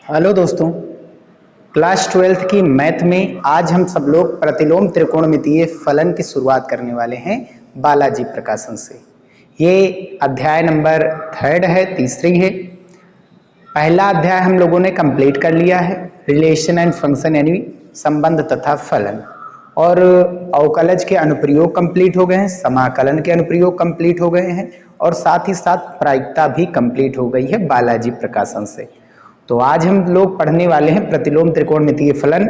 Hello दोस्तों, class 12th की math में आज हम सब लोग प्रतिलोम त्रिकोणमितीय फलन की शुरुआत करने वाले हैं बालाजी प्रकाशन से। ये अध्याय नंबर 3 है, तीसरी है। पहला अध्याय हम लोगों ने कंप्लीट कर लिया है, रिलेशन एंड फंक्शन यानी संबंध तथा फलन, और अवकलज के अनुप्रयोग कंप्लीट हो गए हैं, समाकलन के अनुप्रयोग कंप्लीट हो गए हैं, और साथ ही साथ प्रायिकता भी कंप्लीट हो गई है बालाजी प्रकाशन से। तो आज हम लोग पढ़ने वाले हैं प्रतिलोम त्रिकोणमितीय फलन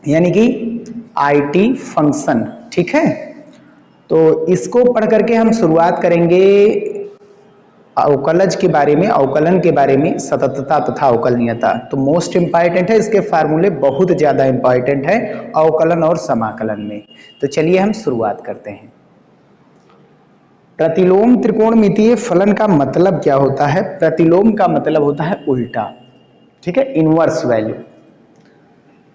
यानी कि आईटी फंक्शन। ठीक है, तो इसको पढ़ करके हम शुरुआत करेंगे अवकलज के बारे में, अवकलन के बारे में, सततता तथा अवकलनीयता। तो मोस्ट इंपॉर्टेंट है, इसके फार्मूले बहुत ज्यादा इंपॉर्टेंट है अवकलन और समाकलन में। तो चलिए हम शुरुआत करते हैं। प्रतिलोम त्रिकोणमितीय फलन का मतलब क्या होता है? प्रतिलोम का मतलब होता है उल्टा, ठीक है, इनवर्स वैल्यू।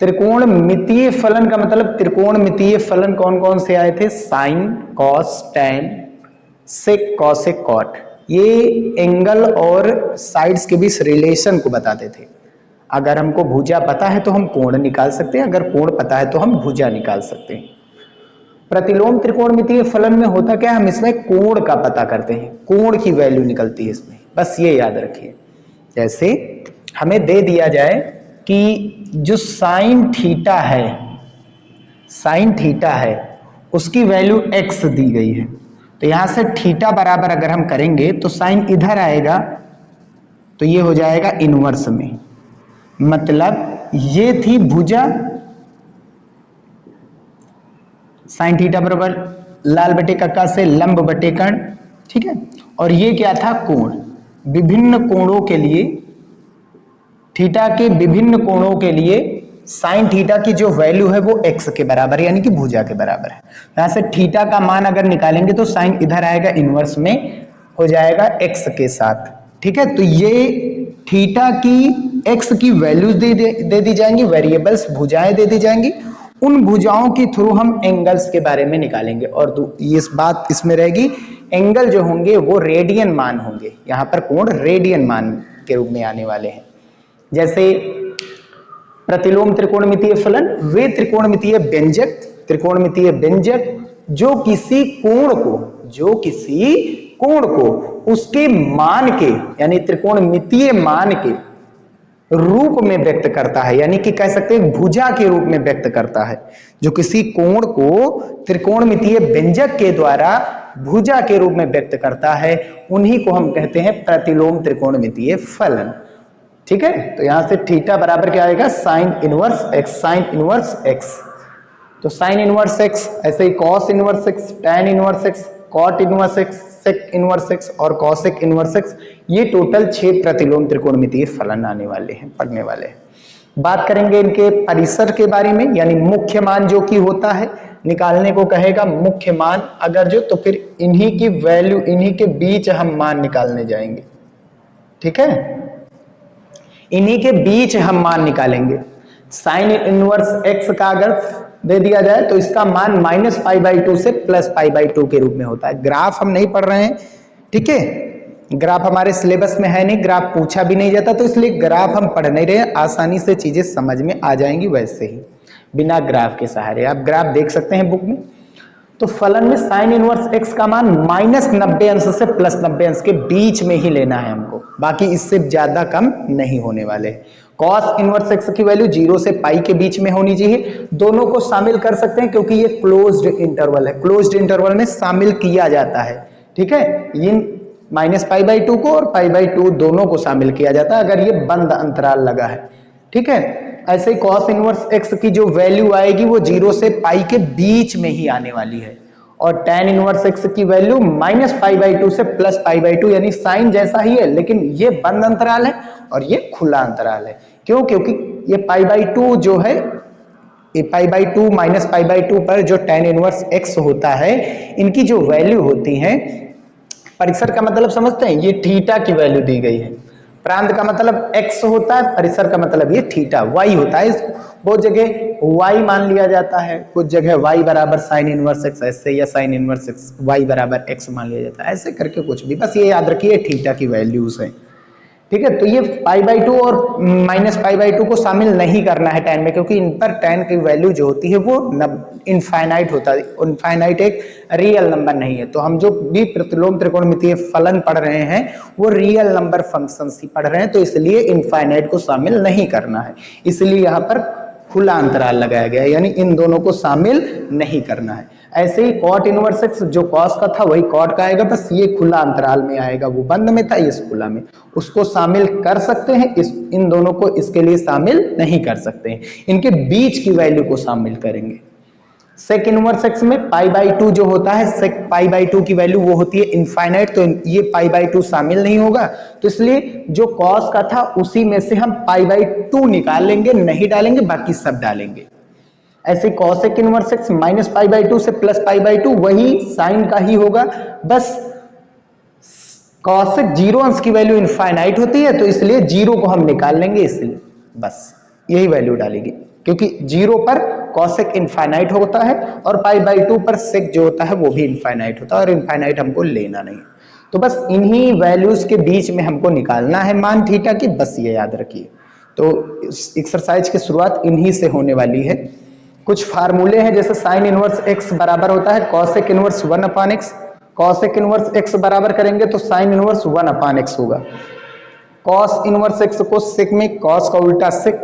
त्रिकोणमितीय फलन का मतलब, त्रिकोणमितीय फलन कौन कौन से आए थे? साइन, कॉस, टैन, सेक, कॉसेक, कॉट। ये एंगल और साइड्स के बीच रिलेशन को बताते थे। अगर हमको भुजा पता है तो हम कोण निकाल सकते हैं, अगर कोण पता है तो हम भुजा निकाल सकते हैं। प्रतिलोम त्रिकोणमितीय फलन में होता क्या है, हम इसमें कोण का पता करते हैं, कोण की वैल्यू निकलती है इसमें, बस ये याद रखिए। जैसे हमें दे दिया जाए कि जो साइन थीटा है, साइन थीटा है उसकी वैल्यू x दी गई है, तो यहां से थीटा बराबर अगर हम करेंगे तो साइन इधर आएगा, तो ये हो जाएगा इनवर्स में। मतलब ये थी भुजा, साइन थीटा बराबर लाल बटे कक्का से लंब बटे कर्ण, ठीक है। और ये क्या था? कोण। विभिन्न कोणों के लिए, थीटा के विभिन्न कोणों के लिए साइन थीटा की जो वैल्यू है वो x के बराबर यानी कि भुजा के बराबर है। यहां से थीटा का मान अगर निकालेंगे तो साइन इधर आएगा, इनवर्स में हो जाएगा x के साथ, ठीक है। तो ये थीटा की x की वैल्यूज दे दी जाएंगी, वेरिएबल्स भुजाएं दे दी जाएंगी। उन भुजाओं के थ्रू हम एंगल्स के बारे में निकालेंगे, और ये बात इसमें रहेगी, एंगल जो होंगे वो रेडियन मान होंगे। यहाँ पर कोण रेडियन मान के रूप में आने वाले हैं। जैसे प्रतिलोम त्रिकोणमितीय फलन, वे त्रिकोणमितीय व्यंजक, त्रिकोणमितीय व्यंजक जो किसी कोण को उसके मान के यानी त्रिकोणमितीय मान के रूप में व्यक्त करता है, यानी कि कह सकते हैं भुजा के रूप में व्यक्त करता है। जो किसी कोण को त्रिकोणमितीय व्यंजक के द्वारा भुजा के रूप में व्यक्त करता है, उन्हीं को हम कहते हैं प्रतिलोम त्रिकोणमितीय फलन, ठीक है। तो यहां से थीटा बराबर क्या आएगा? Sine inverse x, sine inverse x। तो साइन इनवर्स x, ऐसे ही cos inverse x, tan inverse x, cot inverse x, sec inverse x और कॉसेक इनवर्स x। ये टोटल 6 प्रतिलोम त्रिकोणमितीय फलन आने वाले हैं, पढ़ने वाले हैं। बात करेंगे इनके परिसर के बारे में, यानी मुख्य मान जो कि होता है, निकालने को कहेगा मुख्य मान अगर जो, तो फिर इन्हीं की वैल्यू, इन्हीं के बीच हम मान निकालने जाएंगे, ठीक है। इन्हीं के बीच हम मान निकालेंगे। साइन इनवर्स x का अगर दे दिया जाए तो इसका मान -π/2 से +π/2 के रूप में होता है। ग्राफ हम नहीं पढ़ रहे हैं, ठीक है, ग्राफ हमारे सिलेबस में है नहीं, ग्राफ पूछा भी नहीं जाता, तो इसलिए ग्राफ हम पढ़ नहीं रहे हैं। आसानी से चीजें समझ में आ जाएंगी वैसे ही, बिना ग्राफ के सहारे। आप ग्राफ देख सकते हैं बुक में। तो फलन में साइन इनवर्स x का मान -90 अंश से +90 अंश के बीच में ही लेना है हमको, बाकी इससे ज्यादा कम नहीं होने वाले। कॉस इनवर्स x की वैल्यू 0 से पाई के बीच में होनी चाहिए। दोनों को शामिल कर सकते हैं क्योंकि ये क्लोज्ड इंटरवल है, क्लोज्ड इंटरवल में शामिल किया जाता है, ठीक है। इन -π/2 को और π/2 दोनों को शामिल किया जाता है अगर ये बंद अंतराल लगा है, ठीक है। ऐसे ही कॉस इनवर्स x की जो वैल्यू आएगी वो 0 से पाई के बीच में ही आने वाली है। और tan इनवर्स x की वैल्यू -π/2 से +π/2, यानी साइन जैसा ही है, लेकिन ये बंद अंतराल है और ये खुला अंतराल है। क्यों? क्योंकि ये π/2 जो है, ये π/2 -π/2 पर जो tan इनवर्स x होता है, इनकी जो वैल्यू होती है, परिसर का मतलब समझते हैं, ये थीटा की वैल्यू दी गई है। प्रांत का मतलब x होता है, परिसर का मतलब ये थीटा y होता है। बहुत जगह y मान लिया जाता है, कुछ जगह y बराबर साइन इनवर्स x ऐसे, या साइन इनवर्स x y बराबर x मान लिया जाता है, ऐसे करके कुछ भी, बस ये याद रखिए थीटा की वैल्यूज है, ठीक है। तो ये π/2 और -π/2 को शामिल नहीं करना है tan में, क्योंकि इन पर tan की वैल्यू जो होती है वो इनफाइनाइट होता है, इनफाइनाइट एक रियल नंबर नहीं है। तो हम जो भी प्रतिलोम त्रिकोणमितीय फलन पढ़ रहे हैं वो रियल नंबर फंक्शंस ही पढ़ रहे हैं, तो इसलिए इनफाइनाइट को शामिल नहीं करना है, इसलिए यहाँ पर खुला अंतराल लगाया गया है, यानी इन दोनों को शामिल नहीं करना है। ऐसे ही cot इनवर्स x जो cos का था वही cot का आएगा, बस ये खुला अंतराल में आएगा, वो बंद में था इस खुला में, उसको शामिल कर सकते हैं, इन दोनों को इसके लिए शामिल नहीं कर सकते हैं, इनके बीच की वैल्यू को शामिल करेंगे। sec इनवर्स x में π/2 जो होता है, sec π/2 की वैल्यू वो होती है इनफाइनाइट, तो ये π/2 शामिल नहीं होगा, तो इसलिए जो cos का था उसी में से हम π/2 निकाल लेंगे, नहीं डालेंगे, बाकी सब डालेंगे। ऐसे cosec इनवर्स x माइनस π/2 से प्लस π/2 वही साइन का ही होगा, बस cosec जीरो अंश की वैल्यू इनफाइनाइट होती है, तो इसलिए जीरो को हम निकाल लेंगे, इसलिए बस यही वैल्यू डालेगी, क्योंकि जीरो पर cosec इनफाइनाइट होता है और π/2 पर sec जो होता है वो भी इनफाइनाइट होता है, और इनफाइनाइट हमको लेना नहीं, तो बस इन्हीं वैल्यूज के बीच में हमको निकालना है मान थीटा की, बस ये याद रखिए। तो एक्सरसाइज की शुरुआत इन्हीं से होने वाली है। कुछ फार्मूले हैं, जैसे साइन इनवर्स x बराबर होता है cosec inverse 1/x, cosec inverse x बराबर करेंगे तो साइन इनवर्स 1/x होगा। cos इनवर्स x को sec में, cos का उल्टा sec,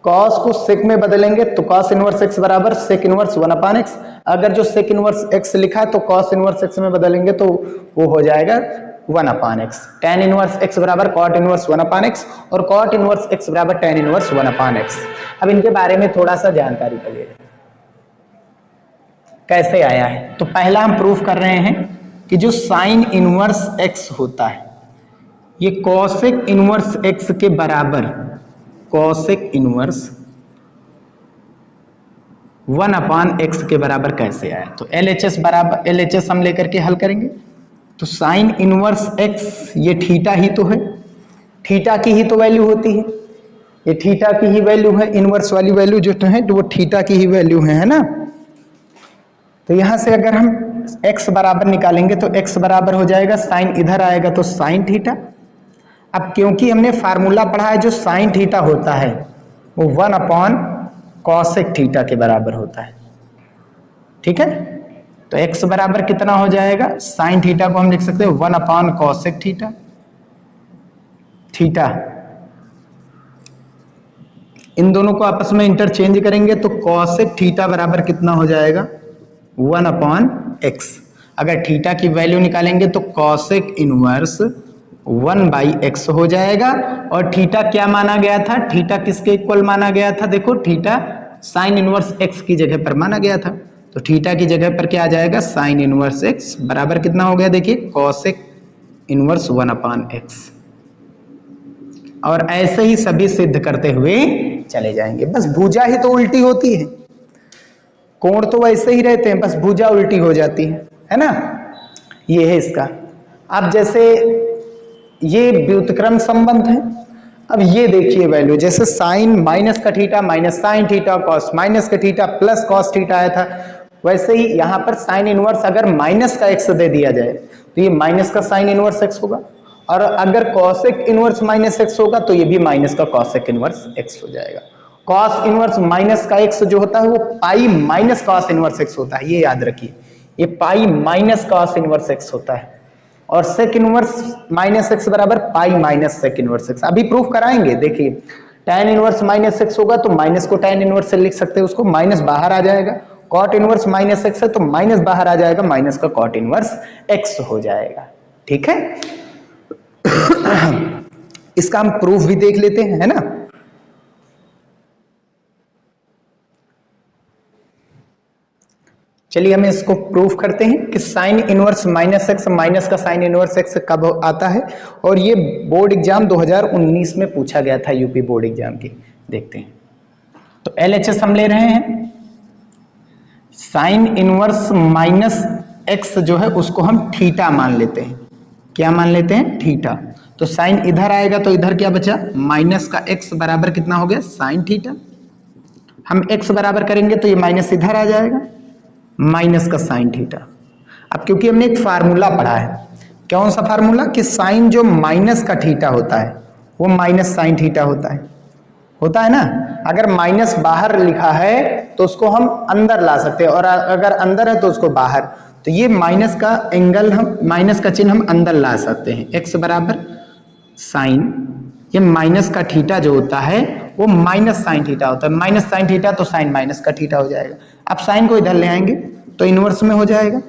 cos को sec में बदलेंगे तो cos इनवर्स x बराबर sec इनवर्स 1/x, अगर जो sec इनवर्स x लिखा है तो cos इनवर्स x में बदलेंगे तो वो हो जाएगा 1/x। tan इनवर्स x बराबर cot इनवर्स 1/x और cot इनवर्स x बराबर tan इनवर्स 1/x। अब इनके बारे में थोड़ा सा जानकारी कर लेते हैं कैसे आया है। तो पहला हम प्रूफ कर रहे हैं कि जो साइन इनवर्स x होता है ये cosec इनवर्स x के बराबर, cosec इनवर्स 1/x के बराबर कैसे आया। तो LHS बराबर, LHS हम लेकर के हल करेंगे। तो साइन इनवर्स x ये थीटा ही तो है, थीटा की ही तो वैल्यू होती है, ये थीटा की ही वैल्यू है, इनवर्स वाली वैल्यू जो है वो थीटा की ही वैल्यू है ना। तो यहां से अगर हम x बराबर निकालेंगे तो x बराबर हो जाएगा, साइन इधर आएगा तो साइन थीटा। अब क्योंकि हमने फार्मूला पढ़ा है जो साइन थीटा होता है वो 1/cosec थीटा के बराबर होता है, ठीक है। तो x बराबर कितना हो जाएगा, साइन थीटा को हम लिख सकते हैं 1/cosec थीटा, थीटा इन दोनों को आपस में इंटरचेंज करेंगे तो cosec थीटा बराबर कितना हो जाएगा 1/x। अगर थीटा की वैल्यू निकालेंगे तो cosec इनवर्स 1/x हो जाएगा, और थीटा क्या माना गया था, थीटा किसके इक्वल माना गया था, देखो थीटा साइन इनवर्स x की जगह पर माना गया था, तो थीटा की जगह पर क्या आ जाएगा साइन इनवर्स x बराबर कितना हो गया, देखिए cosec इनवर्स 1/x। और ऐसे ही सभी सिद्ध करते हुए चले जाएंगे, बस भुजा ही तो उल्टी होती है, कोण तो वैसे ही रहते हैं, बस भुजा उल्टी हो जाती है ना। ये है इसका। अब जैसे ये व्युत्क्रम संबंध है, अब ये देखिए वैल्यू, जैसे साइन माइनस का theta minus sine theta, cos minus का थीटा प्लस कॉस थीटा आया था, वैसे ही यहाँ पर साइन इनवर्स अगर माइनस का x दे दिया जाए तो ये माइनस का साइन इनवर्स x होगा, और अगर cosec इनवर्स माइनस x होगा तो ये भी माइनस का cosec इनवर्स x हो जाएगा। cos इनवर्स माइनस का x जो होता है वो pi minus cos inverse x होता है, ये याद रखिए, ये pi minus cos inverse x होता है, और sec इनवर्स माइनस x बराबर pi minus sec inverse x। अभी प्रूफ कराएंगे, देखिए tan इनवर्स माइनस x होगा तो माइनस को tan इनवर्स से लिख सकते हैं, उसको माइनस बाहर आ जाएगा, cot इनवर्स माइनस x है तो माइनस बाहर आ जाएगा, माइनस का cot इनवर्स x हो जाएगा, ठीक है। इसका हम प्रूफ भी देख लेते हैं, है ना। चलिए हम इसको प्रूफ करते हैं कि sine inverse minus x, minus का साइन इनवर्स एक्स कब आता है, और ये बोर्ड एग्जाम 2019 में पूछा गया था, यूपी बोर्ड एग्जाम की। देखते हैं, तो LHS हम ले रहे हैं, साइन इनवर्स माइनस एक्स जो है उसको हम थीटा मान लेते हैं। क्या मान लेते हैं, थीटा। तो साइन इधर आएगा तो इधर क्या बचा, माइनस का एक्स बराबर कितना हो गया, साइन थीटा। हम एक्स बराबर करेंगे तो ये माइनस इधर आ जाएगा, माइनस का साइन थीटा। अब क्योंकि हमने एक फार्मूला पढ़ा है, कौन सा फार्मूला, कि साइन जो माइनस का थीटा होता है वो माइनस साइन थीटा होता है ना। अगर माइनस बाहर लिखा है तो उसको हम अंदर ला सकते हैं, और अगर अंदर है तो उसको बाहर। तो ये माइनस का एंगल, हम माइनस का चिन्ह हम अंदर ला सकते हैं। x बराबर साइन, ये माइनस का थीटा जो होता है वो माइनस साइन थीटा होता है। माइनस साइन थीटा तो साइन माइनस का थीटा हो जाएगा। अब साइन को इधर ले आएंगे तो इनवर्स में हो जाएगा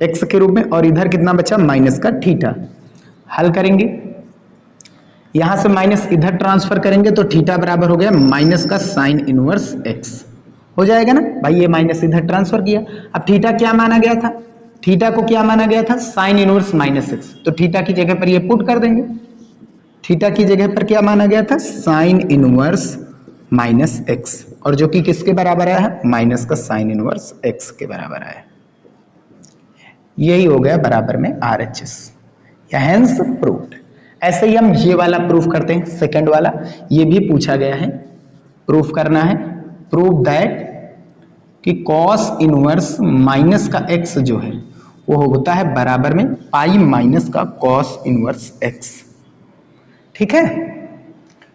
x के रूप में, और इधर कितना बचा माइनस का थीटा। हल करेंगे, यहां से माइनस इधर ट्रांसफर करेंगे तो थीटा बराबर हो गया माइनस का साइन इनवर्स x हो जाएगा ना भाई। ये माइनस इधर ट्रांसफर किया। अब थीटा क्या माना गया था, थीटा को क्या माना गया था, साइन इनवर्स माइनस x। तो थीटा की जगह पर ये पुट कर देंगे। थीटा की जगह पर क्या माना गया था, साइन इनवर्स माइनस x, और जो कि किसके बराबर आया है, माइनस का साइन इनवर्स x के बराबर आया। यही हो गया बराबर में RHS, या हेंस प्रूव्ड। ऐसे ही हम ये वाला प्रूफ करते हैं, सेकंड वाला। ये भी पूछा गया है, प्रूफ करना है। प्रूव दैट कि कॉस इनवर्स माइनस का x जो है वो होता है बराबर में पाई माइनस का कॉस इनवर्स x। ठीक है,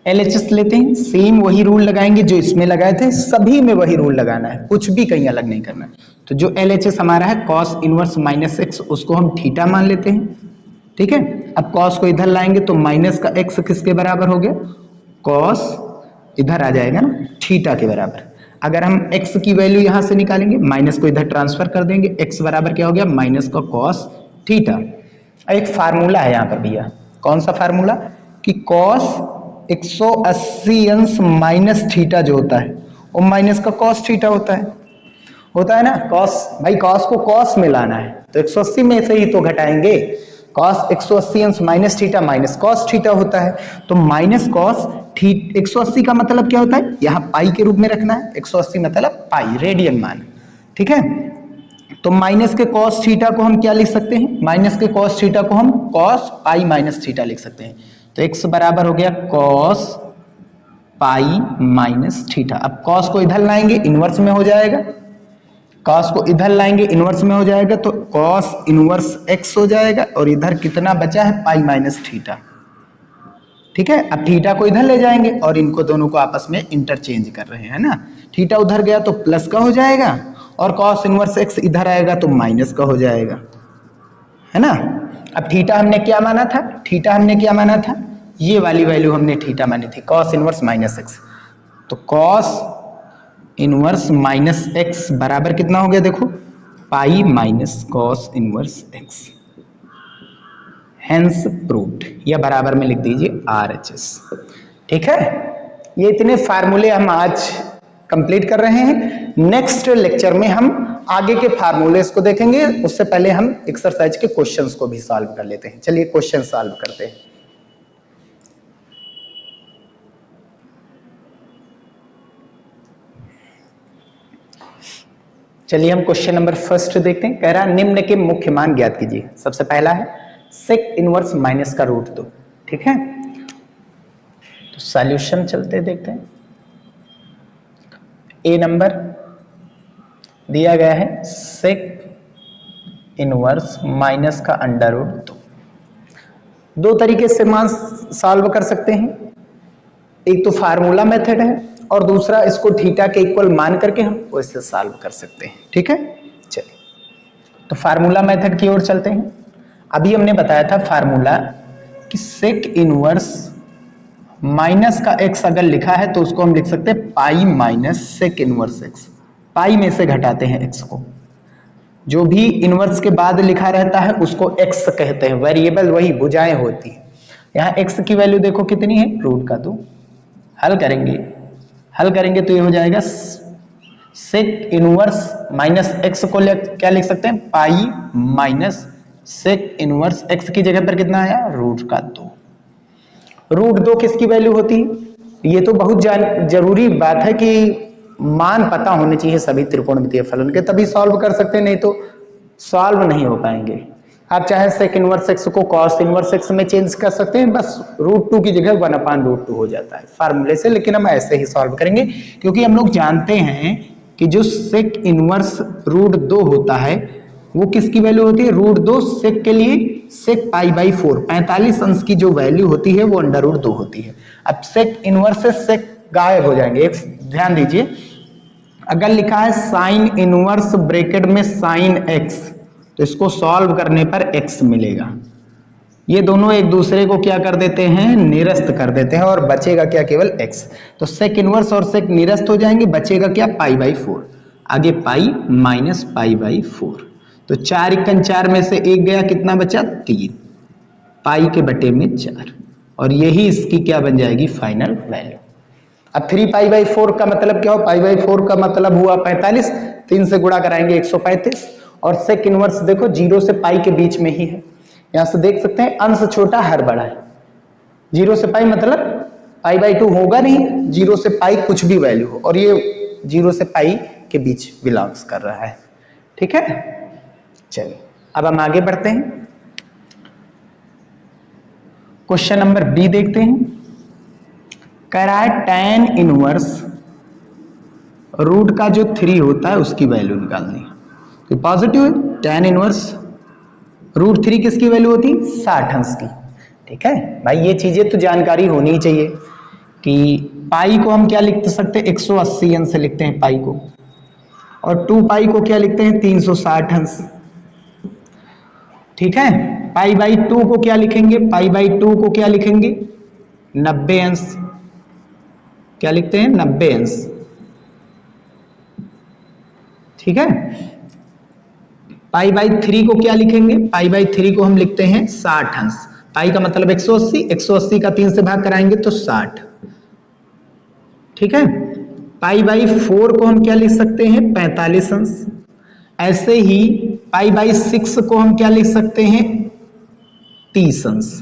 LHS लेते हैं, सेम वही रूल लगाएंगे जो इसमें लगाए थे, सभी में वही रूल लगाना है, कुछ भी कहीं अलग नहीं करना है। तो जो LHS हमारा है कॉस इनवर्स माइनस x, उसको हम थीटा मान लेते हैं। ठीक है, अब कॉस को इधर लाएंगे तो माइनस का x किसके बराबर हो गया, कॉस इधर आ जाएगा ना थीटा के बराबर। अगर हम x की वैल्यू यहां से निकालेंगे, माइनस को इधर ट्रांसफर कर देंगे, x बराबर क्या हो गया, माइनस का कॉस थीटा। एक फार्मूला है यहाँ पर भैया, कौन सा फार्मूला, कि कॉस 180 अंश माइनस थीटा जो होता है वो माइनस का कॉस थीटा होता है ना। कॉस, भाई कॉस को कॉस में लाना है तो 180 में से ही तो घटाएंगे। कॉस 180 अंश minus theta minus cos theta होता है। तो माइनस कॉस 180 का मतलब क्या होता है, यहाँ पाई के रूप में रखना है। 180 मतलब पाई, रेडियन मान। ठीक है, तो माइनस के कॉस थीटा को हम क्या लिख सकते हैं, माइनस के कॉस थीटा को हम कॉस पाई माइनस थीटा लिख सकते हैं। तो x बराबर हो गया कॉस पाई माइनस थीटा। अब कॉस को इधर लाएंगे इनवर्स में हो जाएगा, कॉस को इधर लाएंगे इनवर्स में हो जाएगा, तो कॉस इनवर्स x हो जाएगा, और इधर कितना बचा है, पाई माइनस थीटा। ठीक है, अब थीटा को इधर ले जाएंगे और इनको दोनों को आपस में इंटरचेंज कर रहे हैं ना। थीटा उधर गया तो प्लस का हो जाएगा, और कॉस इनवर्स x इधर आएगा तो माइनस का हो जाएगा, है ना। अब थीटा हमने क्या माना था, थीटा हमने क्या माना था, ये वाली वैल्यू हमने थीटा मानी थी, कॉस इनवर्स माइनस x। तो कॉस इनवर्स माइनस x बराबर कितना हो गया, देखो pi minus cos inverse x, hence proved, या बराबर में लिख दीजिए RHS। ठीक है, ये इतने फार्मूले हम आज कंप्लीट कर रहे हैं। नेक्स्ट लेक्चर में हम आगे के फार्मूलेस को देखेंगे, उससे पहले हम एक्सरसाइज के क्वेश्चंस को भी सॉल्व कर लेते हैं। चलिए क्वेश्चन सॉल्व करते हैं। चलिए हम क्वेश्चन नंबर फर्स्ट देखते हैं। कह रहा है निम्न के मुख्य मान ज्ञात कीजिए। सबसे पहला है सेक इनवर्स माइनस का रूट 2। ठीक है, तो सॉल्यूशन चलते देखते हैं। ए नंबर दिया गया है सेक इनवर्स माइनस का अंडर रूट 2। दो तरीके से मान सॉल्व कर सकते हैं, एक तो फार्मूला मेथड है और दूसरा इसको थीटा के इक्वल मान करके हम इससे सॉल्व कर सकते हैं। ठीक है, चलिए तो फार्मूला मेथड की ओर चलते हैं। अभी हमने बताया था फार्मूला कि सेक इनवर्स माइनस का x अगर लिखा है तो उसको हम लिख सकते हैं pi minus sec inverse x। Pi में से घटाते हैं x को, जो भी इनवर्स के बाद लिखा रहता है उसको x कहते हैं, वेरिएबल वही भुजाएं होती है। यहाँ x की वैल्यू देखो कितनी है, रूट का 2। हल करेंगे तो ये हो जाएगा सेक इनवर्स माइनस x को क्या लिख सकते हैं, pi minus sec inverse x की जगह पर कितना आया, रूट का 2। रूट 2 किसकी वैल्यू होती है, ये तो बहुत जरूरी बात है कि मान पता होने चाहिए सभी त्रिकोणमितीय फलन के, तभी सॉल्व कर सकते हैं, नहीं तो सॉल्व नहीं हो पाएंगे। आप चाहे सेक इनवर्स x को कॉस इनवर्स x में चेंज कर सकते हैं, बस रूट 2 की जगह 1/√2 हो जाता है फार्मूले से, लेकिन हम ऐसे ही सॉल्व करेंगे क्योंकि हम लोग जानते हैं कि जो सेक इनवर्स रूट 2 होता है वो किसकी वैल्यू होती है, रूट 2 सेक के लिए सेक पाई बाई 4, 45 अंश की जो वैल्यू होती है वो √2 होती है। अब सेक इनवर्स से सेक गायब हो जाएंगे। एक ध्यान दीजिए, अगर लिखा है साइन इनवर्स ब्रैकेट में साइन x, तो इसको सॉल्व करने पर x मिलेगा। ये दोनों एक दूसरे को क्या कर देते हैं, निरस्त कर देते हैं, और बचेगा क्या, केवल x। तो सेक इनवर्स और सेक निरस्त हो जाएंगे, बचेगा क्या, पाई बाई 4। आगे पाई माइनस पाई बाई 4, तो 4 × 4 में से 1 गया, कितना बचा, 3, पाई के बटे में 4, और यही इसकी क्या बन जाएगी, फाइनल वैल्यू। अब 3 पाई बाई 4 का मतलब क्या हो, पाई बाई 4 का मतलब हुआ 45, 3 से गुणा कराएंगे 135, और सेक इनवर्स देखो 0 से पाई के बीच में ही है, यहां से देख सकते हैं अंश छोटा हर बड़ा है। 0 से पाई मतलब पाई बाई 2 होगा नहीं, 0 से पाई कुछ भी वैल्यू हो, और ये 0 से पाई के बीच बिलोंग्स कर रहा है। ठीक है, चलिए अब हम आगे बढ़ते हैं। क्वेश्चन नंबर बी देखते हैं। कह रहा है tan इनवर्स रूट का जो 3 होता है उसकी वैल्यू निकालनी है। तो पॉजिटिव है, tan इनवर्स √3 किसकी वैल्यू होती, 60 अंश की। ठीक है भाई, ये चीजें तो जानकारी होनी ही चाहिए कि पाई को हम क्या लिख सकते हैं, 180 अंश से लिखते हैं पाई को, और 2 पाई को क्या लिखते हैं, 360 अंश। ठीक है, पाई बाई 2 को क्या लिखेंगे, पाई बाई 2 को क्या लिखेंगे, 90 अंश। क्या लिखते हैं, 90 अंश। ठीक है, पाई बाई 3 को क्या लिखेंगे, पाई बाई 3 को हम लिखते हैं 60 अंश। पाई का मतलब 180, 180 का 3 से भाग कराएंगे तो 60। ठीक है, पाई बाई 4 को हम क्या लिख सकते हैं, 45 अंश। ऐसे ही पाई बाई 6 को हम क्या लिख सकते हैं, 30 अंश।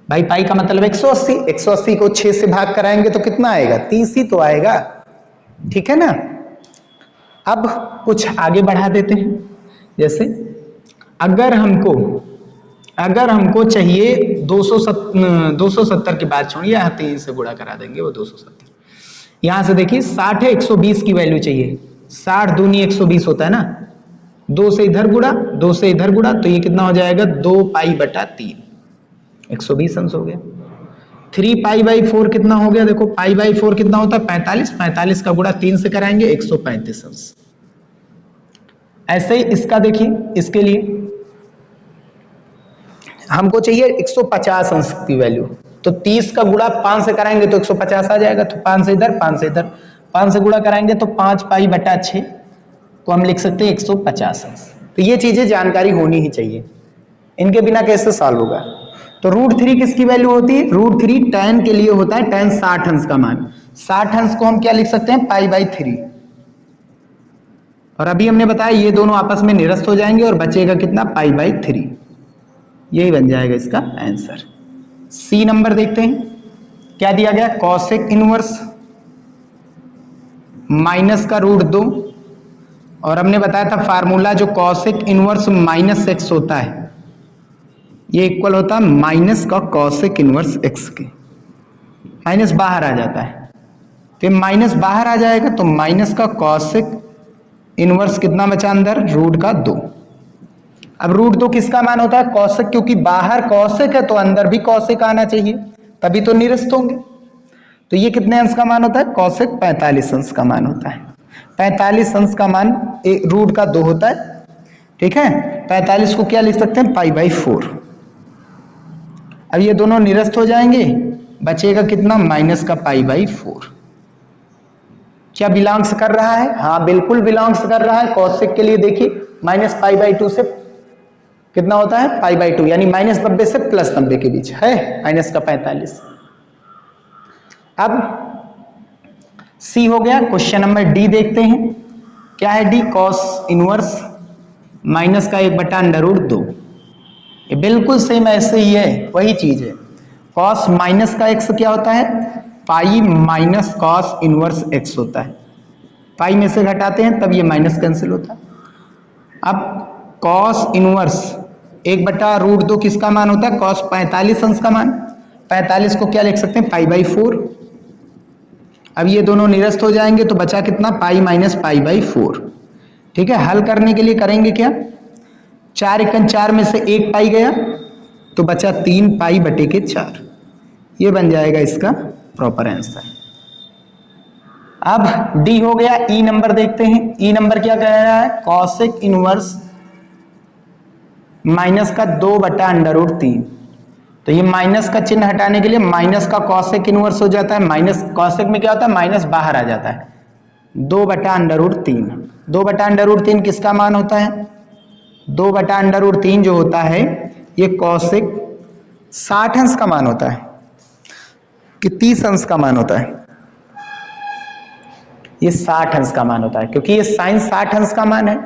भाई पाई का मतलब 180, 180 को 6 से भाग कराएंगे तो कितना आएगा, 30 ही तो आएगा। ठीक है ना। अब कुछ आगे बढ़ा देते हैं, जैसे अगर हमको चाहिए 270 की बात छोड़िए, यहाँ 3 से गुणा करा देंगे वो 270। यहां से देखिए 60 है, 120 की वैल्यू चाहिए, 60 दूनी 120 होता है ना, 2 से इधर गुणा 2 से इधर गुणा, तो ये कितना हो जाएगा, 2 पाई बटा 3, 120 अंश हो गया। 3 पाई बाई 4 कितना हो गया, देखो पाई बाई 4 कितना होता है, 45, 45 का गुणा 3 से कराएंगे 135 अंश। ऐसे ही इसका देखिए, इसके लिए हमको चाहिए 150 अंश की वैल्यू, तो 30 का गुणा 5 से कराएंगे तो 150 आ जाएगा, तो 5 से इधर 5 से इधर, 5 से गुणा कराएंगे तो 5 पाई बटा 6 को हम लिख सकते हैं 150 अंश। तो ये चीजें जानकारी होनी ही चाहिए, इनके बिना कैसे सॉल्व होगा। तो √3 किसकी वैल्यू होती है, √3 tan के लिए होता है, tan 60 अंश का मान। 60 अंश को हम क्या लिख सकते हैं, पाई बाई 3, और अभी हमने बताया ये दोनों आपस में निरस्त हो जाएंगे और बचेगा कितना, पाई बाई 3। यही बन जाएगा इसका आंसर। सी नंबर देखते हैं, क्या दिया गया, कॉसेक इनवर्स माइनस का √2, और हमने बताया था फार्मूला जो कॉसेक इनवर्स माइनस x होता है, ये इक्वल होता है माइनस का कॉसेक इनवर्स x के। माइनस बाहर आ जाता है, तो माइनस बाहर आ जाएगा, तो माइनस का कॉसेक इनवर्स कितना बचा अंदर, √2। अब √2 किसका मान होता है, कॉसेक, क्योंकि बाहर कॉसेक है तो अंदर भी कॉसेक आना चाहिए, तभी तो निरस्त होंगे। तो ये कितने अंश का मान होता है, कॉसेक 45 अंश का मान होता है। 45 अंश का मान √2 होता है। ठीक है, 45 को क्या लिख सकते हैं, पाई बाई 4। अब ये दोनों निरस्त हो जाएंगे, बचेगा कितना, माइनस का पाई बाई 4। क्या बिलोंग्स कर रहा है, हाँ बिल्कुल बिलोंग्स कर रहा है। कॉसेक के लिए देखिए माइनस पाई बाई 2 से कितना होता है, पाई बाई 2, यानी -90 से +90 के बीच है माइनस का 45। अब सी हो गया। क्वेश्चन नंबर डी देखते हैं, क्या है डी, कॉस इनवर्स माइनस का 1/√2। ये बिल्कुल सेम ऐसे ही है, वही चीज है। कॉस माइनस का x क्या होता है, pi minus cos inverse x होता है। पाई में से घटाते हैं तब ये माइनस कैंसिल होता है। अब कॉस इनवर्स 1/√2 किसका मान होता है, कॉस 45 अंश का मान। 45 को क्या लिख सकते हैं, पाई बाई 4। अब ये दोनों निरस्त हो जाएंगे तो बचा कितना, पाई माइनस पाई बाई 4। ठीक है, हल करने के लिए करेंगे क्या, 4 × 4 में से 1 पाई गया, तो बचा 3 पाई बटे के 4। ये बन जाएगा इसका प्रॉपर आंसर। अब डी हो गया। ई नंबर देखते हैं। ई नंबर क्या कह रहा है? कॉसेक इनवर्स माइनस का 2/√3। तो ये माइनस का चिन्ह हटाने के लिए माइनस का कॉसेक इनवर्स हो जाता है। माइनस कॉसेक में क्या होता है? माइनस बाहर आ जाता है। 2/√3। 2/√3 किसका मान होता है? 2/√3 जो होता है ये कॉसेक 60 अंश का मान होता है कि 30 अंश का मान होता है? ये 60 अंश का मान होता है, क्योंकि ये साइन 60 अंश का मान है।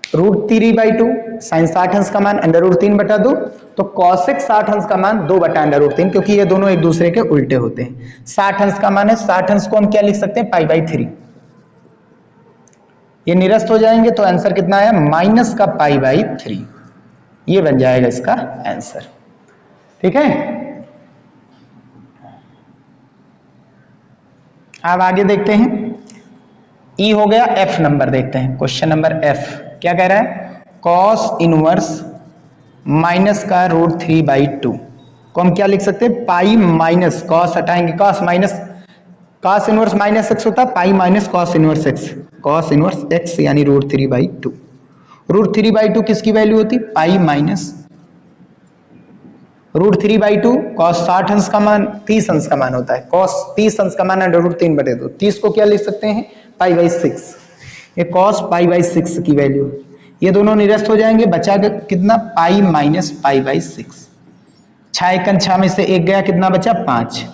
√3/2 साइन 60 अंश का मान √3/2, तो कॉसेक 60 अंश का मान 2/√3, क्योंकि ये दोनों एक दूसरे के उल्टे होते हैं। 60 अंश का मान है, 60 अंश को हम क्या लिख सकते हैं? π/3। ये निरस्त हो जाएंगे तो आंसर कितना आया? माइनस का π/3। ये बन जाएगा इसका आंसर। ठीक है, अब आगे देखते हैं। ई हो गया। एफ नंबर देखते हैं। क्वेश्चन नंबर एफ क्या कह रहा है? कॉस इनवर्स माइनस का √3/2 को हम क्या लिख सकते हैं? पाई माइनस कॉस हटाएंगे, cos minus cos inverse minus x होता है, pi minus cos inverse x, cos inverse x यानी √3/2। √3/2 किसकी वैल्यू होती? पाई माइनस √3/2 कॉस 60 अंश का मान 30 अंश का मान होता है। कॉस 30 अंश का मान है √3/2। 30 को क्या लिख सकते हैं? π/6। ये कॉस π/6 की वैल्यू। ये दोनों निरस्त हो जाएंगे, बचा कितना? Pi minus π/6। 6 एकन 6 में से 1 गया, कितना बचा? 5।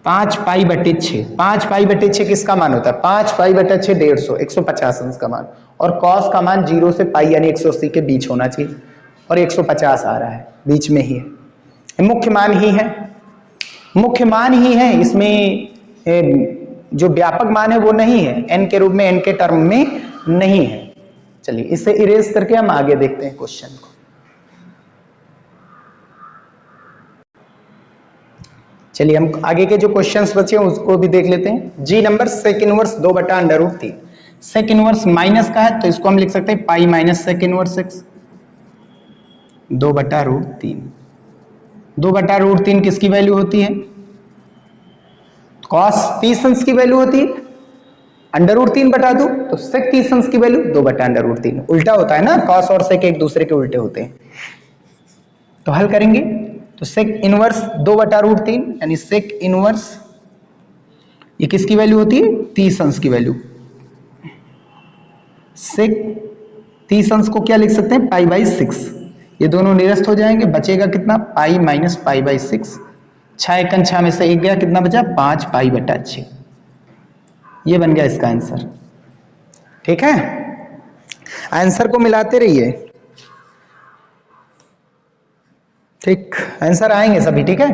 5 π/6। 5 π/6 किसका मान होता है? 5 π/6 150, 150 अंश का मान। और कॉस का मान 0 से पाई यानी 180 के बीच होना चाहिए, और 150 आ रहा है, बीच में ही है। मुख्य मान ही है, मुख्य मान ही है, इसमें जो व्यापक मान है वो नहीं है, n के रूप में, n के टर्म में नहीं है। चलिए इसे इरेज करके हम आगे देखते हैं क्वेश्चन को। चलिए हम आगे के जो क्वेश्चंस बचे हैं उसको भी देख लेते हैं। जी number sec inverse 2/√3। Sec inverse minus का है तो इसको हम लिख सकते हैं pi minus sec inverse x 2/√3। 2/√3 किसकी वैल्यू होती है? कॉस 30 अंश की वैल्यू होती है। √3 बटा दो तो सेक 30 अंश की वैल्यू 2/√3। उल्टा होता है ना, कॉस और सेक एक दूसरे के उल्टे होते हैं। तो हल करेंगे तो सेक इनवर्स 2/√3 यानी सेक इनवर्स ये किसकी वैल्यू होती है? 30 अंश की वैल्यू। सेक 30 अंश को क्या लिख सकते हैं? π/6। ये दोनों निरस्त हो जाएंगे, बचेगा कितना? Pi minus π/6। 6 एकन 6 में से 1 गया, कितना बचा? 5 π/6। ये बन गया इसका आंसर। ठीक है, आंसर को मिलाते रहिए, ठीक, आंसर आएंगे सभी। ठीक है,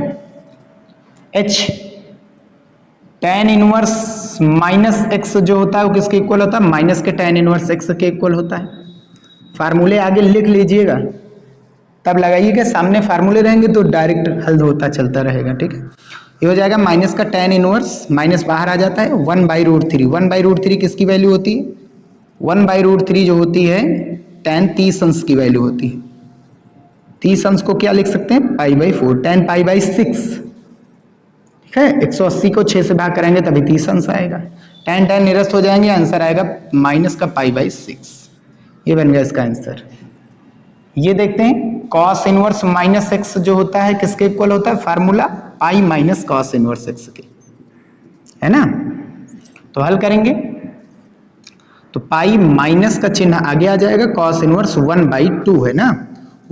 H tan inverse minus x जो होता है वो किसके इक्वल होता है? माइनस के tan इनवर्स एक्स के इक्वल होता है। फार्मूले आगे लिख लीजिएगा, तब लगाइएगा, सामने फार्मूले रहेंगे तो डायरेक्ट हल होता चलता रहेगा। ठीक है, ये हो जाएगा माइनस का tan इनवर्स, माइनस बाहर आ जाता है, 1/√3। 1/√3 किसकी वैल्यू होती है? 1/√3 जो होती है tan 30 अंश की वैल्यू होती है। 30 अंश को क्या लिख सकते हैं? π/4, tan π/6। ठीक है, 180 को 6 से भाग करेंगे तभी 30 अंश आएगा। tan tan निरस्त हो जाएंगे, आंसर आएगा माइनस का π/6। ये बन गया इसका आंसर। ये देखते हैं cos इनवर्स माइनस एक्स जो होता है किसके इक्वल होता है? Formula pi minus cos inverse x के, है ना। तो हल करेंगे तो पाई माइनस का चिन्ह आगे आ जाएगा, cos इनवर्स 1/2 है ना।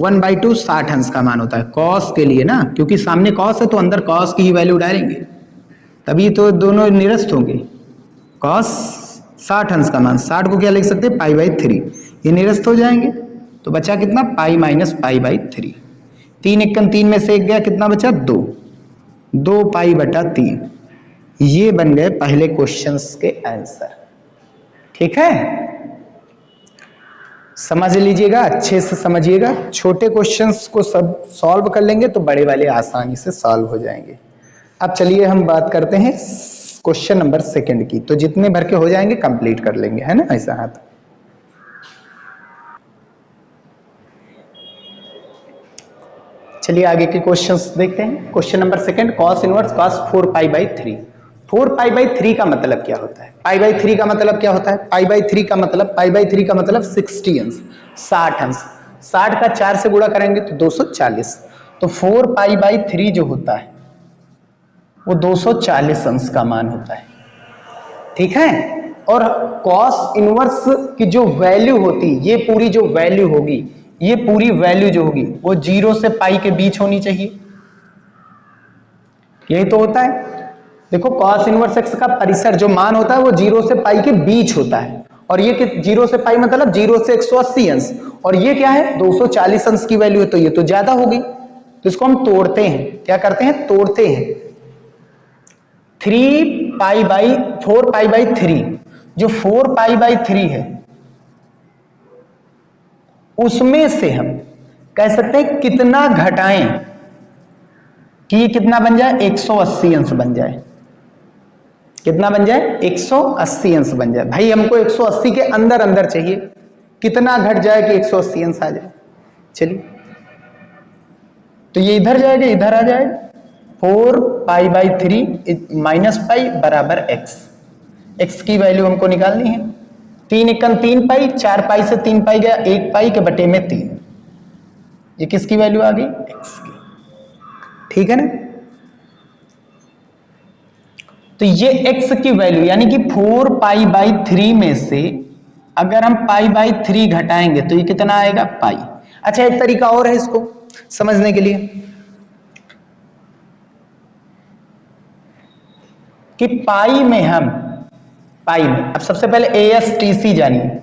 1/2 60 अंश का मान होता है cos के लिए ना, क्योंकि सामने cos है तो अंदर cos की ही वैल्यू डालेंगे, तभी तो दोनों निरस्त होंगे। cos 60 अंश का मान, 60 को क्या लिख सकते हैं? π/3। ये निरस्त हो जाएंगे तो बचा कितना? Pi minus π/3। 3 एकन 3 में से 1 गया, कितना बचा? 2। 2 π/3। ये बन गए पहले क्वेश्चंस के आंसर। ठीक है, समझ लीजिएगा, अच्छे से समझिएगा। छोटे क्वेश्चंस को सब सॉल्व कर लेंगे तो बड़े वाले आसानी से सॉल्व हो जाएंगे। अब चलिए हम बात करते हैं क्वेश्चन नंबर 2 की। तो जितने भर के हो जाएंगे कंप्लीट कर लेंगे, है ना, ऐसा हाथ। चलिए आगे के क्वेश्चंस देखते हैं। Question number second, cos inverse cos 4π/3। 4π/3 का मतलब क्या होता है? π/3 का मतलब क्या होता है? π/3 का मतलब 60 अंश, 60 अंश। 60 का 4 से गुणा करेंगे तो 240। तो 4π/3 जो होता है वो 240 अंश का मान होता है, ठीक है। और cos इनवर्स की जो वैल्यू होती, ये पूरी जो वैल्यू होगी, ये पूरी वैल्यू जो होगी वो 0 से पाई के बीच होनी चाहिए। यही तो होता है। देखो cos इनवर्स x का परिसर जो मान होता है वो 0 से पाई के बीच होता है, और ये 0 से पाई मतलब 0 से 180 अंश, और ये क्या है 240 अंश की वैल्यू है, तो ये तो ज्यादा होगी। तो इसको हम तोड़ते हैं, क्या करते हैं? तोड़ते हैं। 4π/3, जो 4π/3 है उसमें से हम कह सकते हैं कितना घटाएं कि ये कितना बन जाए? 180 अंश बन जाए। कितना बन जाए? 180 अंश बन जाए। भाई हमको 180 के अंदर अंदर चाहिए, कितना घट जाए कि 180 अंश आ जाए? चलिए, तो ये इधर जाएगा, इधर आ जाएगा। 4π/3 माइनस पाई बराबर x। x की वैल्यू हमको निकालनी है। 3 × 3 पाई, 4 पाई से 3 पाई गया, 1 पाई के बटे में 3। ये किसकी वैल्यू आ गई? x की, ठीक है ना। तो ये x की वैल्यू यानी कि 4π/3 में से अगर हम π/3 घटाएंगे तो ये कितना आएगा? पाई। अच्छा, एक तरीका और है इसको समझने के लिए कि पाई में अब सबसे पहले ASTC जानिए।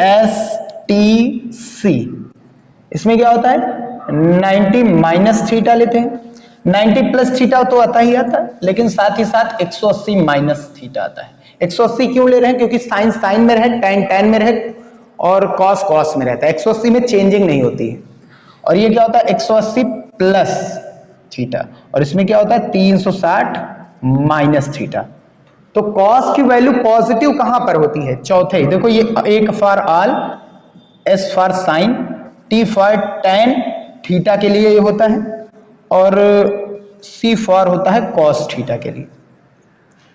ASTC इसमें क्या होता है? 90 माइनस थीटा लेते हैं। 90 प्लस थीटा तो आता ही आता है, लेकिन साथ ही साथ 180 माइनस थीटा आता है। 180 क्यों ले रहे हैं? क्योंकि साइन साइन में रहे, tan tan में रहे, और कॉस कॉस में रहता है। 180 में चेंजिंग नहीं होती है। और ये क्या होता है? 180 प्लस थीटा, और इसमें क्या होता है? 360 माइनस थीटा। तो कॉस की वैल्यू पॉजिटिव कहां पर होती है? चौथे, देखो ये एक for all, S for sine, T for tan theta के लिए ये होता है, और C फॉर होता है कॉस थीटा के लिए।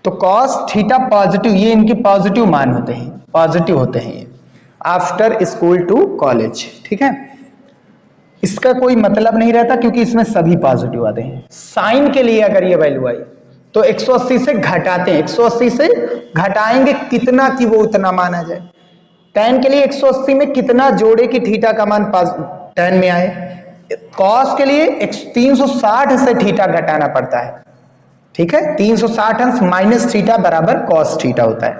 तो कॉस थीटा पॉजिटिव, ये इनके पॉजिटिव मान होते हैं, पॉजिटिव होते हैं ये आफ्टर स्कूल टू कॉलेज, ठीक है। इसका कोई मतलब नहीं रहता क्योंकि इसमें सभी पॉजिटिव आते हैं। साइन के लिए अगर ये वैल्यू आई तो 180 से घटाते हैं, 180 से घटाएंगे कितना कि वो उतना मान आ जाए। tan के लिए 180 में कितना जोड़े कि थीटा का मान tan में आए। कॉस के लिए 360 से थीटा घटाना पड़ता है, ठीक है। 360 अंश माइनस थीटा बराबर कॉस थीटा होता है,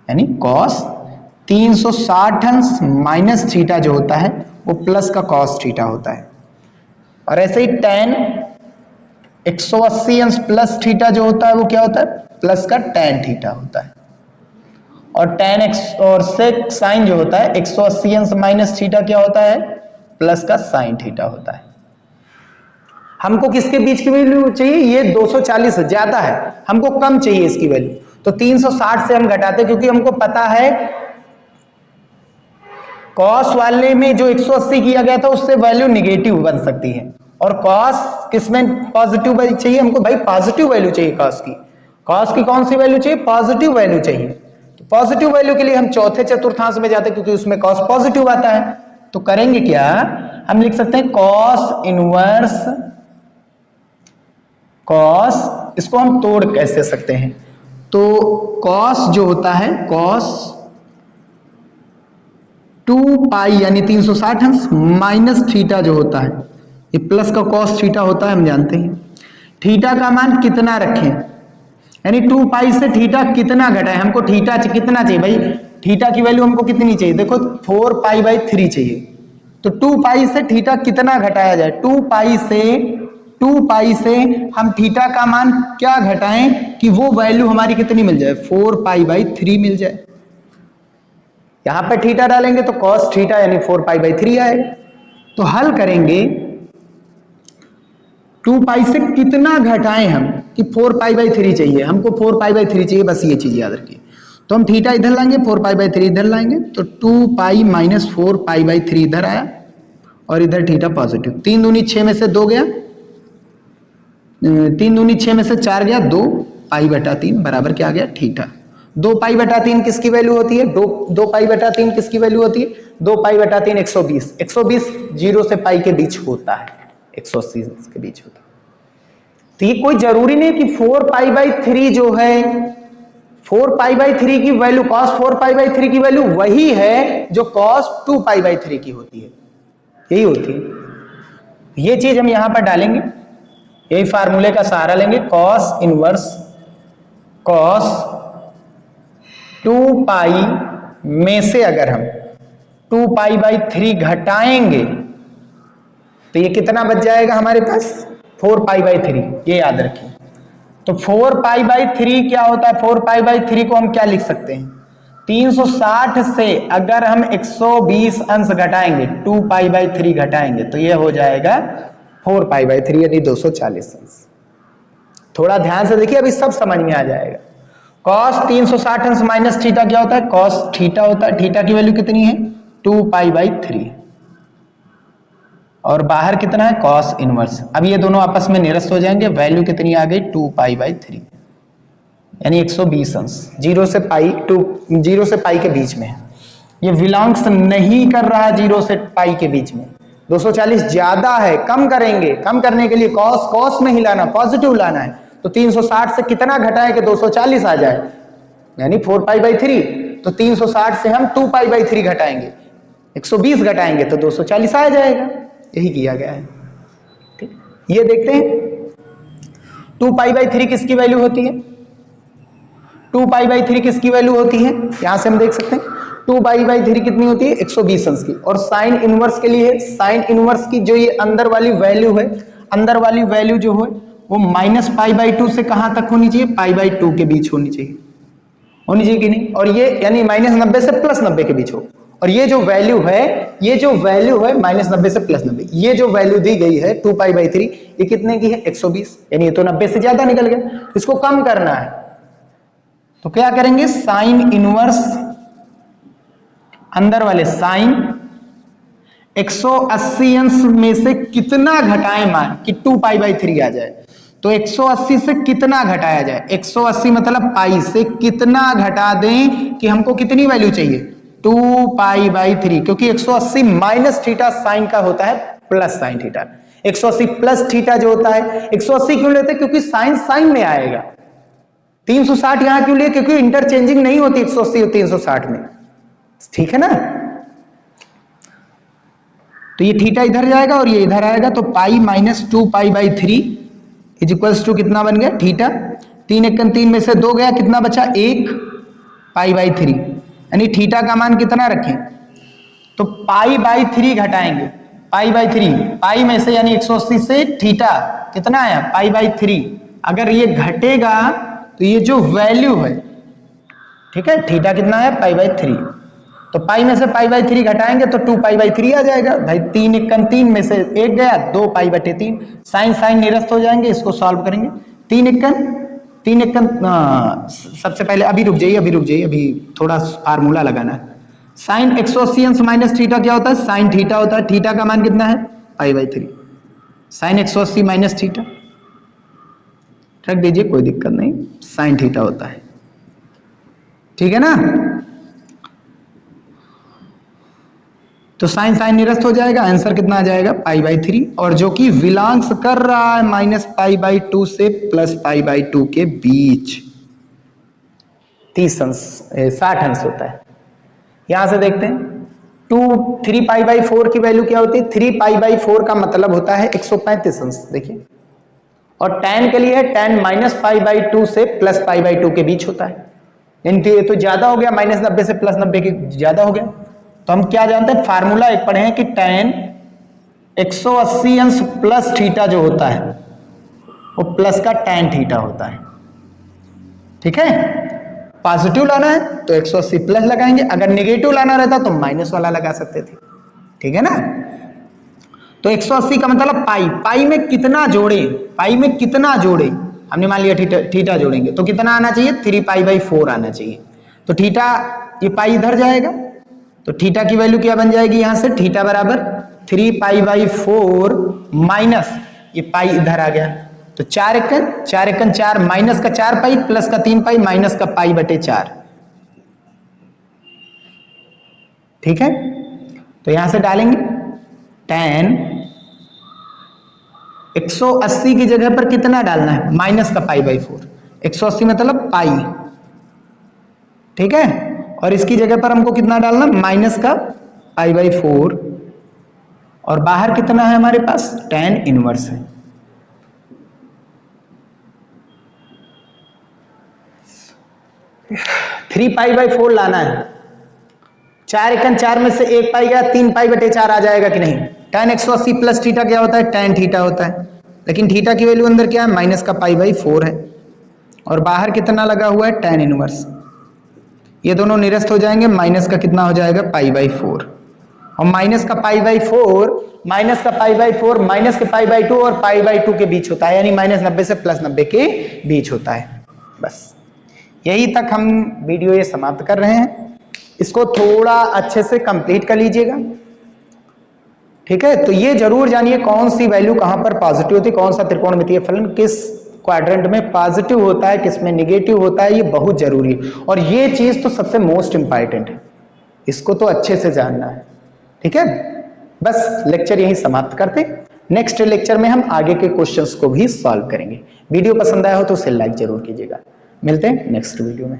यानी कॉस 360 अंश माइनस थीटा जो होता है वो प्लस का कॉस थीटा होता है। और ऐसे ही tan 180 अंश प्लस थीटा जो होता है वो क्या होता है? प्लस का tan थीटा होता है। और tan x और sec साइन जो होता है 180 अंश माइनस थीटा क्या होता है? प्लस का साइन थीटा होता है। हमको किसके बीच की वैल्यू चाहिए? ये 240 ज्यादा है, हमको कम चाहिए इसकी वैल्यू, तो 360 से हम घटाते क्योंकि हमको पता है कॉस वाले में जो 180 किया गया था उससे वैल्यू निगेटिव बन सकती है, और कॉस किसमें पॉजिटिव वैल्यू चाहिए हमको? भाई पॉजिटिव वैल्यू चाहिए कॉस की। कॉस की कौन सी वैल्यू चाहिए? पॉजिटिव वैल्यू चाहिए। तो पॉजिटिव वैल्यू के लिए हम चौथे चतुर्थांश में जाते हैं क्योंकि उसमें कॉस पॉजिटिव आता है। तो करेंगे क्या? हम लिख सकते हैं कॉस इनवर्स कॉस, इसको हम तोड़ कैसे सकते हैं? तो कॉस जो होता है कॉस 2 पाई यानी 360 अंश माइनस थीटा जो होता है, ये प्लस का कॉस थीटा होता है, हम जानते हैं। थीटा का मान कितना रखें, यानी 2 पाई से थीटा कितना घटाए? हमको थीटा कितना चाहिए भाई? थीटा की वैल्यू हमको कितनी चाहिए? देखो 4π/3 चाहिए, तो 2 पाई से थीटा कितना घटाया जाए? 2 पाई से हम थीटा का मान क्या घटाएं कि वो वैल्यू हमारी कितनी मिल जाए? 4π/3 मिल जाए। यहां पे थीटा डालेंगे तो cos थीटा यानी 4π/3 आएगा। तो हल करेंगे 2 पाई से कितना घटाएं हम कि 4π/3 चाहिए, हमको 4π/3 चाहिए, बस ये चीज याद रखिए। तो हम थीटा इधर लाएंगे, 4π/3 इधर लाएंगे, तो 2 पाई माइनस 4π/3 इधर आया, और इधर थीटा पॉजिटिव। 3 दूनी 6 में से 2 गया, 3 दूनी 6 में से 4 गया, 2 पाई बटा 3 बराबर क्या आ गया थीटा। 2 पाई बटा 3 किसकी वैल्यू होती है? 2 पाई बटा 3 किसकी वैल्यू होती है? 2 पाई बटा 3 120। 120 0 से पाई के बीच होता है, 180 के बीच होता है। तो ये कोई जरूरी नहीं कि 4 पाई बाई 3 जो है 4 पाई बाई 3 की वैल्यू cos 4 पाई बाई 3 की वैल्यू वही है जो cos 2 पाई बाई 3 की होती है, यही होती है। ये चीज हम यहां पर डालेंगे, यही फार्मूले का सहारा लेंगे। cos इनवर्स cos 2 पाई में से अगर हम 2 पाई बाई 3 घटाएंगे तो ये कितना बच जाएगा हमारे पास? 4 पाई बाई 3, ये याद रखिए। तो 4 पाई बाई 3 क्या होता है? 4 पाई बाई 3 को हम क्या लिख सकते हैं? 360 से अगर हम 120 अंश घटाएंगे, 2 पाई बाई 3 घटाएंगे तो ये हो जाएगा 4 पाई बाई 3 यानी 240 अंश। थोड़ा ध्यान से देखिए, अभी सब समझ में आ जाएगा। cos 360 अंश माइनस थीटा क्या होता है? cos थीटा होता है। थीटा की वैल्यू कितनी है? 2 पाई बाई 3 और बाहर कितना है? cos inverse. अब ये दोनों आपस में निरस्त हो जाएंगे, वैल्यू कितनी आ गई? 2 पाई बाई 3 यानी 120 अंश। 0 से पाई के बीच में है, ये विलॉन्ग्स नहीं कर रहा है 0 से पाई के बीच में। 240 ज्यादा है, कम करेंगे। कम करने के लिए cos में ही लाना, पॉजिटिव लाना है। तो 360 से कितना घटाए कि 240 आ जाए, यानी 4 पाई बाई 3। तो 360 से हम 2 पाई बाई 3 घटाएंगे, 120 घटाएंगे तो 240 आ जाएगा। यही किया गया है। ठीक, ये देखते हैं 2 पाई बाई 3 किसकी वैल्यू होती है? 2 पाई बाई 3 किसकी वैल्यू होती है? यहां से हम देख सकते हैं 2 पाई बाई 3 कितनी होती है? 120 अंश की। और साइन इनवर्स के लिए, साइन इनवर्स की जो ये अंदर वाली वैल्यू है, अंदर वाली वैल्यू जो है वो माइनस पाई बाई 2 से कहां तक होनी चाहिए? पाई बाई 2 के बीच होनी चाहिए, होनी चाहिए कि नहीं? और ये यानी माइनस 90 से प्लस 90 के बीच हो। और ये जो वैल्यू है, ये जो वैल्यू है माइनस 90 से प्लस 90, ये जो वैल्यू दी गई है 2 पाई बाई 3, ये कितने की है? 120, यानी ये तो 90 से ज्यादा निकल गया। इसको कम करना है तो क्या करेंगे? साइन इनवर्स अंदर वाले साइन 180 अंश में से कितना घटाएं मान कि 2 पाई बाई 3 आ जाए। तो 180 से कितना घटाया जाए? 180 मतलब पाई से कितना घटा दें कि हमको कितनी वैल्यू चाहिए? 2 पाई बाई 3, क्योंकि 180 माइनस थीटा साइन का होता है plus sine theta. 180 plus theta जो होता है, 180 क्यों लेते हैं? क्योंकि साइन साइन में आएगा। 360 यहां क्यों लिए? क्योंकि इंटरचेंजिंग नहीं होती 180 और 360 में, ठीक है ना? तो ये थीटा इधर जाएगा और ये इधर आएगा, तो pi minus 2 pi by 3 is equals to कितना बन गया? थीटा। 3 एकम 3 में से 2 गया, कितना बचा? 1 पाई बाई 3, यानी थीटा का मान कितना रखें? तो पाई बाई 3 घटाएंगे, पाई बाई 3, पाई में से यानी 180 से थीटा कितना आया? पाई बाई 3। अगर ये घटेगा तो ये जो वैल्यू है, ठीक है, थीटा कितना है? Pi by 3। तो पाई में से पाई बाई 3 घटाएंगे तो 2 पाई बाई 3 आ जाएगा भाई। 3 एकम 3 में से 1 गया, 2 पाई बटे 3। साइन साइन निरस्त हो जाएंगे, इसको सॉल्व करेंगे। 3 एकम सबसे पहले अभी रुक जाइए, अभी थोड़ा फार्मूला लगाना है। साइन 180 अंश माइनस थीटा क्या होता है? साइन थीटा होता है। थीटा का मान कितना है? Pi by 3। Sine 180 minus theta रख दीजिए, कोई दिक्कत नहीं, साइन थीटा होता है, ठीक है ना? तो साइन साइन निरस्त हो जाएगा, आंसर कितना आ जाएगा? पाई बाई 3। और जो कि विलॉन्ग्स कर रहा है माइनस पाई बाई 2 से प्लस पाई बाई 2 के बीच, 60 अंश होता है। यहां से देखते हैं 3 पाई बाई 4 की वैल्यू क्या होती है? 3 पाई बाई 4 का मतलब होता है 135 अंश। देखिए, और tan के लिए है tan माइनस पाई बाई 2 से प्लस पाई बाई 2 के बीच होता है। ये तो ज्यादा हो गया, माइनस 90 से प्लस 90 के ज्यादा हो गया। तो हम क्या जानते हैं? फार्मूला एक पढ़े हैं कि tan 180 अंश प्लस थीटा जो होता है वो प्लस का tan थीटा होता है, ठीक है? पॉजिटिव लाना है तो 180 प्लस लगाएंगे, अगर नेगेटिव लाना रहता तो माइनस वाला लगा सकते थे, ठीक है ना? तो 180 का मतलब पाई, पाई में कितना जोड़े? पाई में कितना जोड़े? हमने मान लिया थीटा जोड़ेंगे तो कितना आना चाहिए? 3 पाई बाई 4 आना चाहिए। तो थीटा, ये पाई इधर जाएगा तो थीटा की वैल्यू क्या बन जाएगी? यहां से थीटा बराबर 3π/4 माइनस ये पाई इधर आ गया, तो 4 एकन 4 माइनस का 4π प्लस का 3π माइनस का π/4। ठीक है, तो यहां से डालेंगे tan 180 की जगह पर कितना डालना है, माइनस का π/4। 180 मतलब पाई, ठीक है, और इसकी जगह पर हमको कितना डालना, माइनस का π/4, और बाहर कितना है हमारे पास, tan इनवर्स है। थ्री π/4 लाना है, 4 एकन 4 में से 1 पाई गया, 3π/4 आ जाएगा कि नहीं। tan 180 प्लस थीटा क्या होता है, tan थीटा होता है, लेकिन थीटा की वैल्यू अंदर क्या है, माइनस का π/4 है, और बाहर कितना लगा हुआ है, tan इनवर्स। ये दोनों निरस्त हो जाएंगे, माइनस का कितना हो जाएगा, π/4, और माइनस का π/4 माइनस का π/4 माइनस के π/2 और π/2 के बीच होता है, यानी -90 से +90 के बीच होता है। बस यही तक हम वीडियो ये समाप्त कर रहे हैं, इसको थोड़ा अच्छे से कंप्लीट कर लीजिएगा। ठीक है, तो ये जरूर जानिए कौन सी वैल्यू कहां पर पॉजिटिव होती है, कौन सा त्रिकोणमितीय फलन किस क्वाड्रेंट में पॉजिटिव होता है, किसमें निगेटिव होता है, ये बहुत जरूरी है, और ये चीज तो सबसे मोस्ट इंपॉर्टेंट है, इसको तो अच्छे से जानना है। ठीक है, बस लेक्चर यहीं समाप्त करते, नेक्स्ट लेक्चर में हम आगे के क्वेश्चंस को भी सॉल्व करेंगे। वीडियो पसंद आया हो तो उसे लाइक जरूर कीजिएगा। मिलते हैं नेक्स्ट वीडियो में।